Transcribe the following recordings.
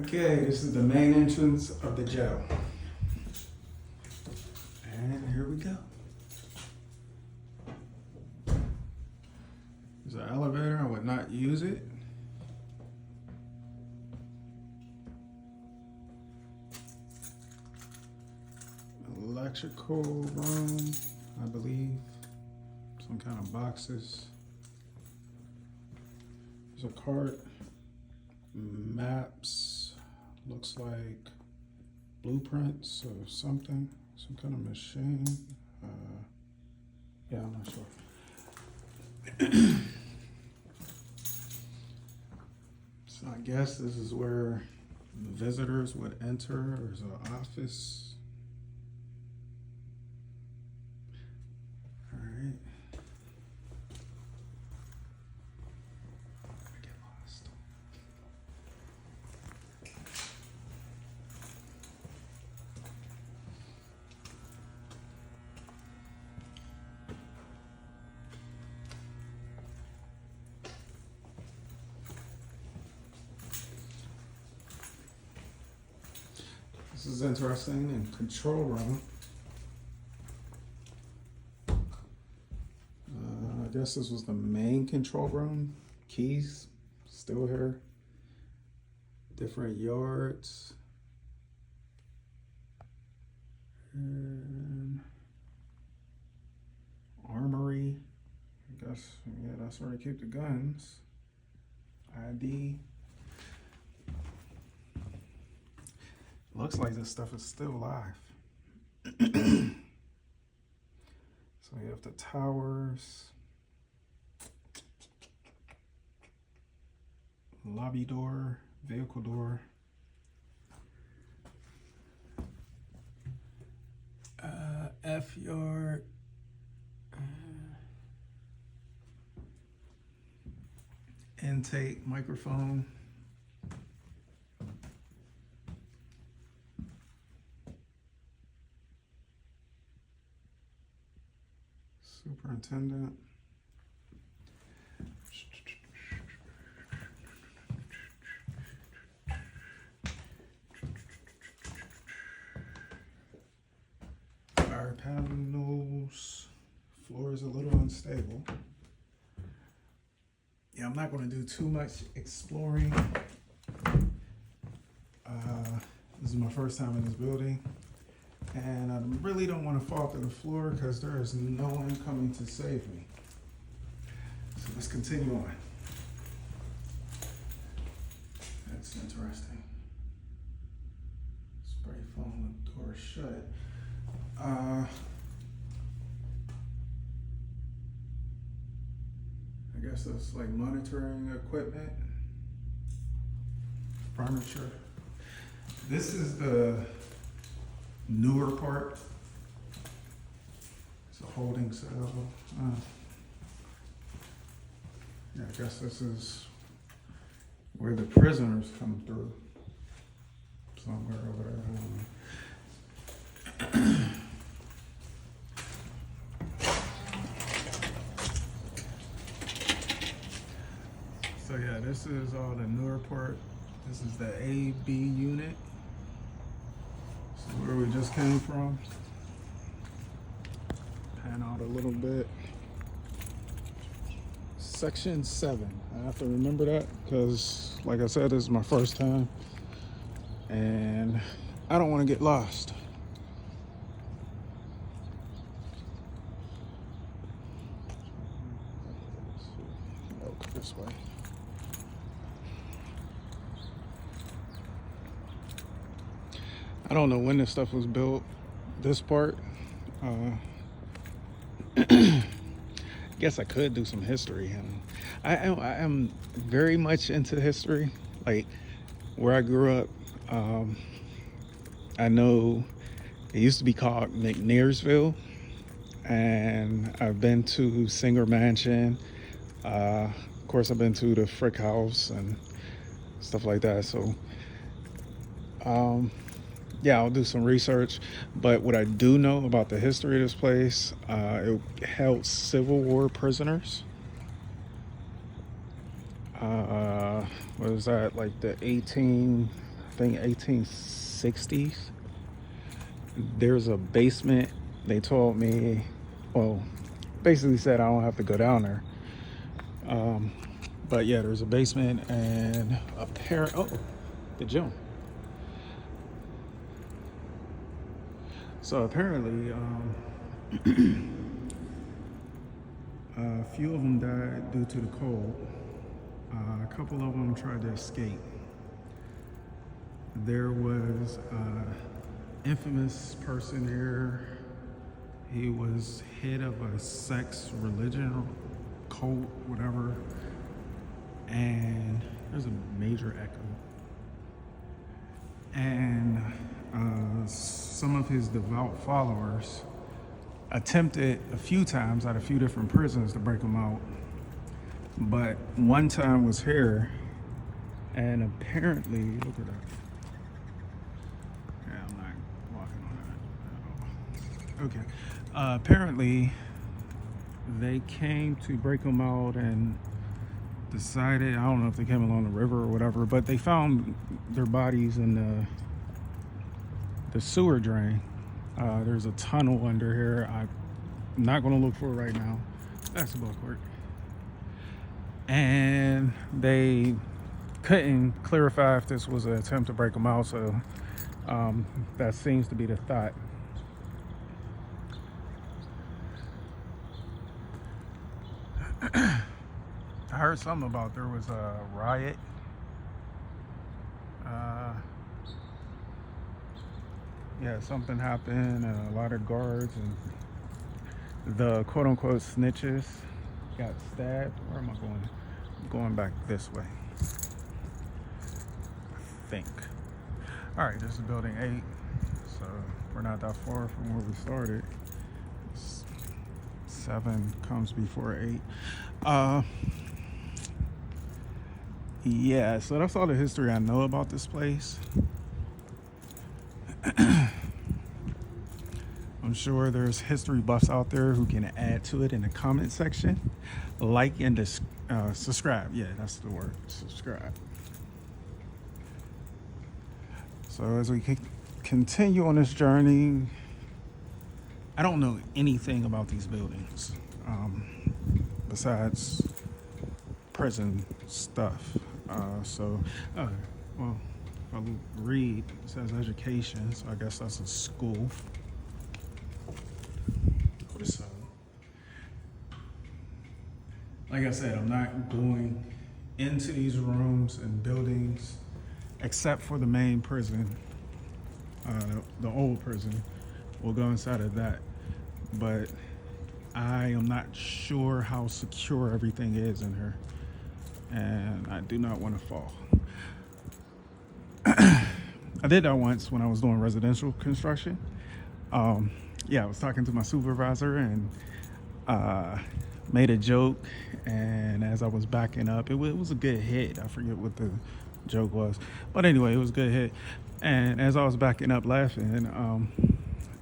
Okay, this is the main entrance of the jail. And here we go. There's an elevator, I would not use it. Electrical room, I believe. Some kind of boxes. There's a cart. Maps. Looks like blueprints of something. Some kind of machine. Yeah, I'm not sure. So I guess this is where the visitors would enter. There's an office. All right. I get lost. This is interesting. In control room. I guess this was the main control room. Keys still here. Different yards. And armory. I guess, yeah, that's where they keep the guns. ID. Looks like this stuff is still live. So you have the towers. Lobby door, vehicle door. F yard. Intake, microphone. Superintendent. Fire panels. Floor is a little unstable. Yeah, I'm not going to do too much exploring. This is my first time in this building. And I really don't want to fall to the floor because there is no one coming to save me. So let's continue on. That's interesting. Spray foam with door shut. I guess that's like monitoring equipment, furniture. This is the newer part. It's a holding cell. Yeah, I guess this is where the prisoners come through. Somewhere over there. I don't know. So yeah, this is all the newer part. This is the A-B unit. Where we just came from. Pan out a little bit. Section 7. I have to remember that because, like I said, this is my first time. And I don't want to get lost. Look this way. I don't know when this stuff was built, this part. Guess I could do some history. I am very much into history. Like where I grew up, I know it used to be called McNairsville, and I've been to Singer Mansion. Of course, I've been to the Frick House and stuff like that. So, yeah, I'll do some research. But what I do know about the history of this place, it held Civil War prisoners. What is that, like the think 1860s. There's a basement. They told me, well, basically said I don't have to go down there. But yeah, there's a basement and the gym. So apparently, a few of them died due to the cold. A couple of them tried to escape. There was an infamous person here. He was head of a sex, religion, or cult, whatever. And there's a major echo. And some of his devout followers attempted a few times at a few different prisons to break him out. But one time was here, and apparently, look at that. Yeah, I'm not walking on that at all. Okay. Apparently, they came to break him out and decided, I don't know if they came along the river or whatever, but they found their bodies in the sewer drain. There's a tunnel under here. I'm not going to look for it right now. Basketball court. And they couldn't clarify if this was an attempt to break them out, so that seems to be the thought. I heard something about there was a riot. Yeah, something happened, and a lot of guards and the quote-unquote snitches got stabbed. Where am I going? I'm going back this way, I think. All right, this is building 8, so we're not that far from where we started. 7 comes before 8. Yeah, so that's all the history I know about this place. I'm sure there's history buffs out there who can add to it in the comment section. Like and subscribe. Yeah, that's the word. Subscribe. So as we continue on this journey, I don't know anything about these buildings besides prison stuff. Well, if I read, it says education, so I guess that's a school. So, like I said, I'm not going into these rooms and buildings except for the main prison, the old prison. We'll go inside of that, but I am not sure how secure everything is in here, and I do not want to fall. I did that once when I was doing residential construction. Yeah, I was talking to my supervisor and made a joke, and as I was backing up, it was a good hit. I forget what the joke was, but anyway, it was a good hit. And as I was backing up laughing,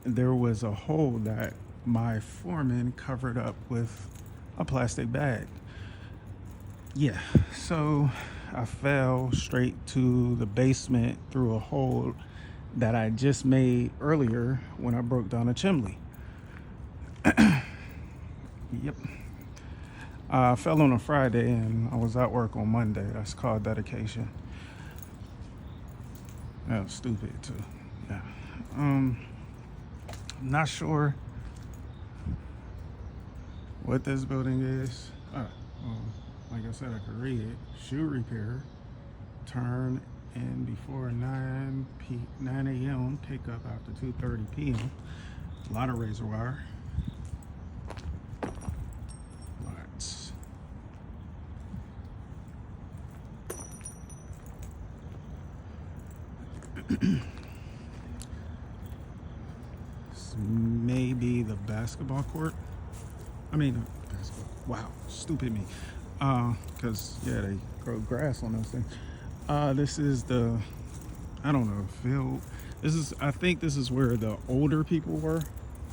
there was a hole that my foreman covered up with a plastic bag. Yeah, so I fell straight to the basement through a hole that I just made earlier when I broke down a chimney. Yep. I fell on a Friday and I was at work on Monday. That's called dedication. That was stupid too. Yeah. I'm not sure what this building is. Like I said, I could read it. Shoe repair. Turn in before 9 a.m. Pick up after 2:30 p.m. A lot of razor wire. Lots. This may be the basketball court. Basketball. Wow, stupid me. Because yeah, they grow grass on those things. This is the, I don't know, field. I think this is where the older people were.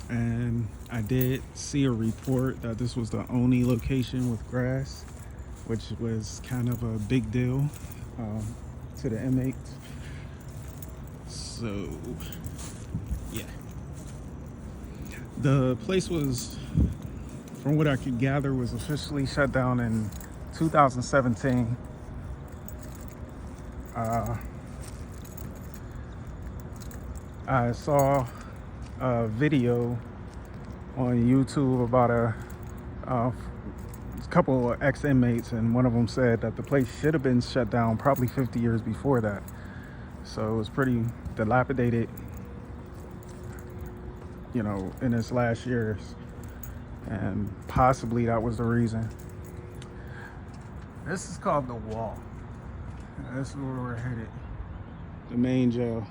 And I did see a report that this was the only location with grass, which was kind of a big deal to the inmates. So, yeah. The place was, from what I could gather, was officially shut down in 2017. I saw a video on YouTube about a couple of ex-inmates, and one of them said that the place should have been shut down probably 50 years before that. So it was pretty dilapidated, you know, in its last years, and possibly that was the reason. This is called the Wall. This is where we're headed. The main jail.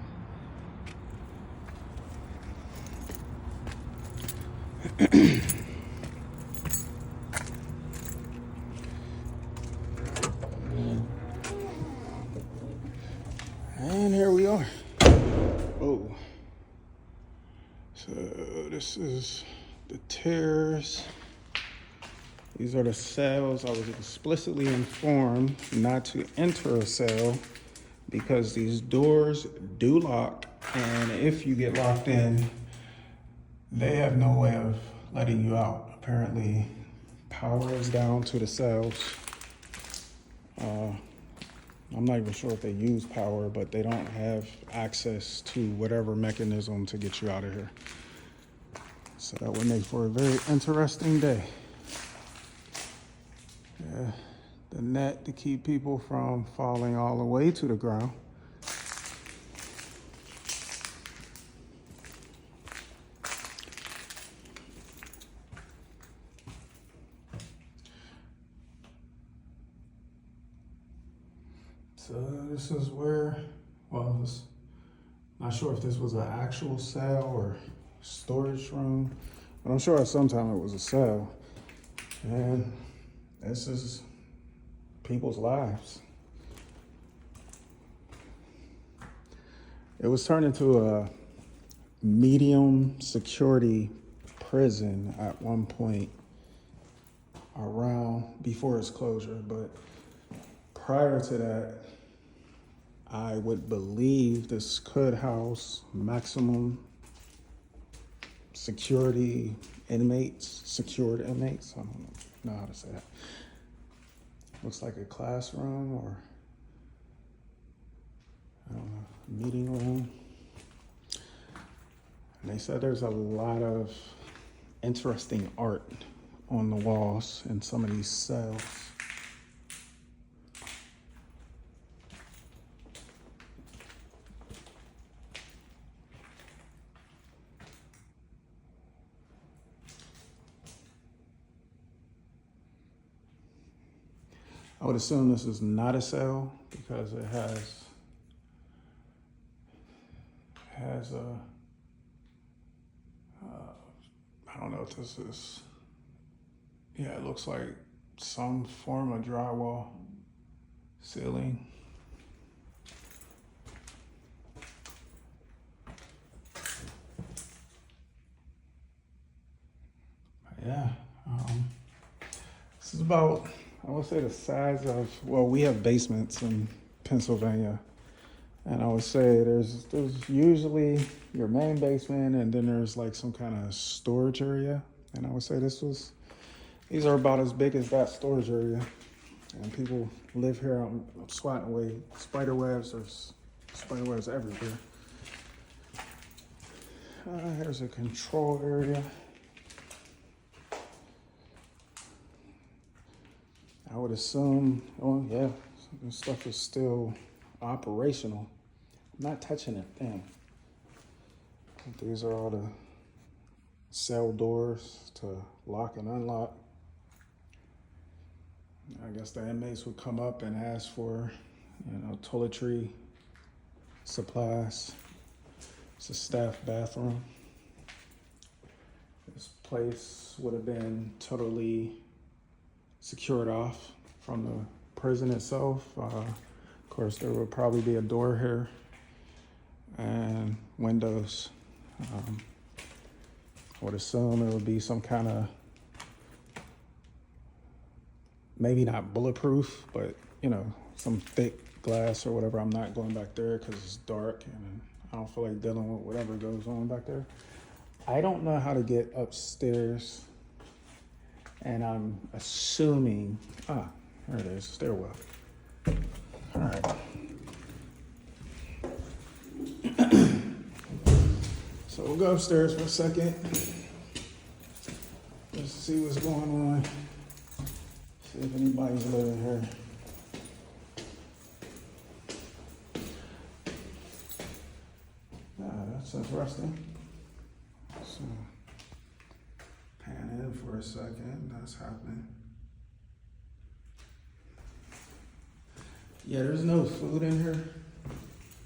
And here we are. Oh. So this is the tiers. These are the cells. I was explicitly informed not to enter a cell because these doors do lock, and if you get locked in, they have no way of letting you out. Apparently, power is down to the cells. I'm not even sure if they use power, but they don't have access to whatever mechanism to get you out of here. So that would make for a very interesting day. Yeah, the net to keep people from falling all the way to the ground. So this is where, well, not sure if this was an actual cell or storage room, but I'm sure at some time it was a cell. And this is people's lives. It was turned into a medium security prison at one point around before its closure, but prior to that, I would believe this could house maximum security inmates, secured inmates. I don't know how to say that. Looks like a classroom or, I don't know, meeting room. And they said there's a lot of interesting art on the walls in some of these cells. I would assume this is not a cell because it has a, I don't know if this is, yeah, it looks like some form of drywall ceiling. Yeah, this is about, I would say, the size of, well, we have basements in Pennsylvania, and I would say there's usually your main basement, and then there's like some kind of storage area, and I would say these are about as big as that storage area, and people live here. I'm swatting away spider webs. There's spider webs everywhere. Here's a control area. I would assume, oh yeah, this stuff is still operational. I'm not touching it, damn. These are all the cell doors to lock and unlock. I guess the inmates would come up and ask for, toiletry supplies. It's a staff bathroom. This place would have been totally secured off from the prison itself. Of course, there would probably be a door here and windows. I would assume it would be some kind of, maybe not bulletproof, but some thick glass or whatever. I'm not going back there because it's dark and I don't feel like dealing with whatever goes on back there. I don't know how to get upstairs, and I'm assuming, there it is, stairwell. All right. So we'll go upstairs for a second. Just see what's going on. See if anybody's living here. That's interesting. So, pan in for a second. That's happening. Yeah, there's no food in here.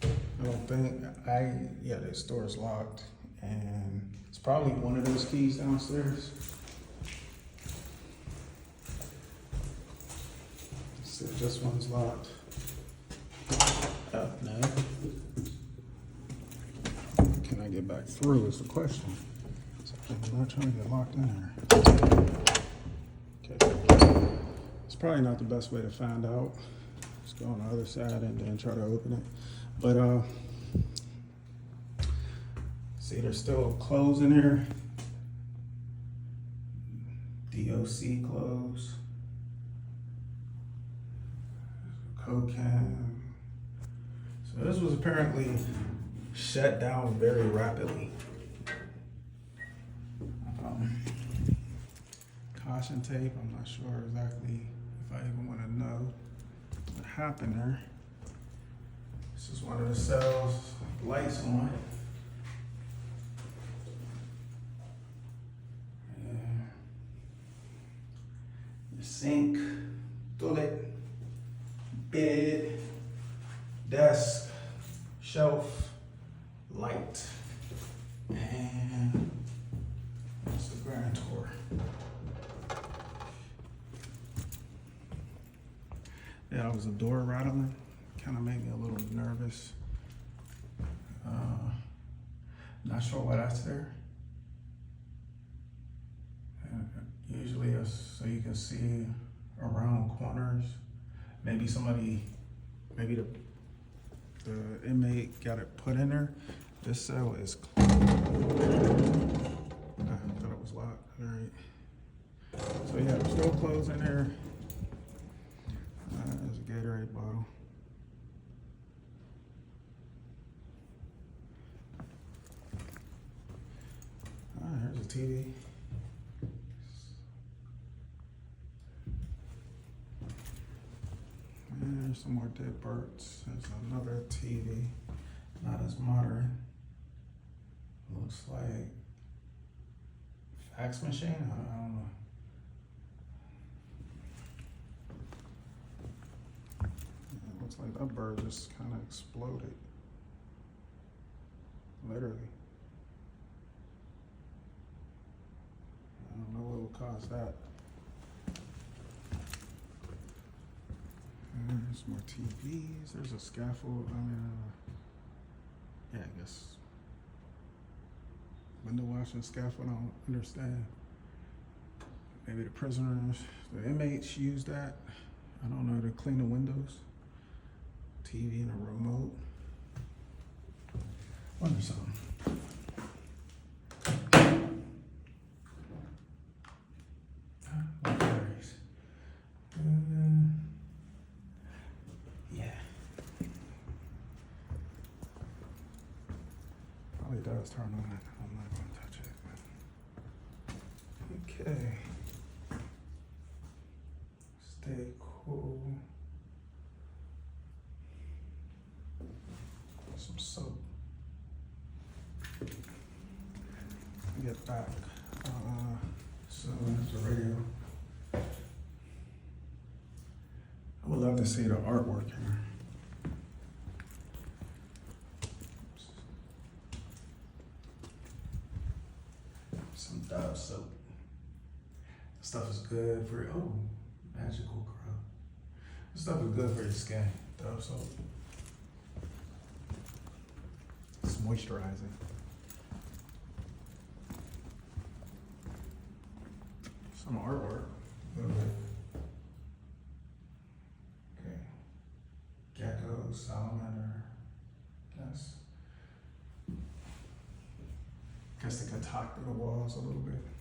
I don't think. The store's locked. And it's probably one of those keys downstairs. So this one's locked. Oh, no. Can I get back through is the question. So I'm not trying to get locked in here. Okay. It's probably not the best way to find out. Let's go on the other side and then try to open it. But see, there's still clothes in here. DOC clothes. Coke can. So this was apparently shut down very rapidly. Caution tape, I'm not sure exactly if I even want to know what happened there. This is one of the cells, lights on. The sink, toilet, bed, desk, shelf, light, and that's the grand tour. Yeah, that was a door rattling. Kind of made me a little nervous. Not sure why that's there. Usually, so you can see around corners. Maybe the inmate got it put in there. This cell is closed. I thought it was locked. All right. So yeah, there's still clothes in there. There's a Gatorade bottle. Here's a TV. And there's some more dead birds. There's another TV, not as modern. Looks like fax machine. I don't know. It looks like that bird just kind of exploded. Literally. I don't know what would cause that. And there's more TVs. There's a scaffold. Yeah, I guess. Window washing scaffold, I don't understand. Maybe the prisoners, the inmates use that. I don't know, to clean the windows. TV and a remote. Wonder something. Batteries. Yeah. Probably does turn on. I'm not going to touch it. Okay. Stay cool. Some soap. Get back. So there's the radio. I would love to see the artwork here. Some Dove soap. This stuff is good for magical grow. This stuff is good for your skin. Dove soap. It's moisturizing. Some artwork. Okay. Gecko, salamander. Yes. guess they could talk through the walls a little bit.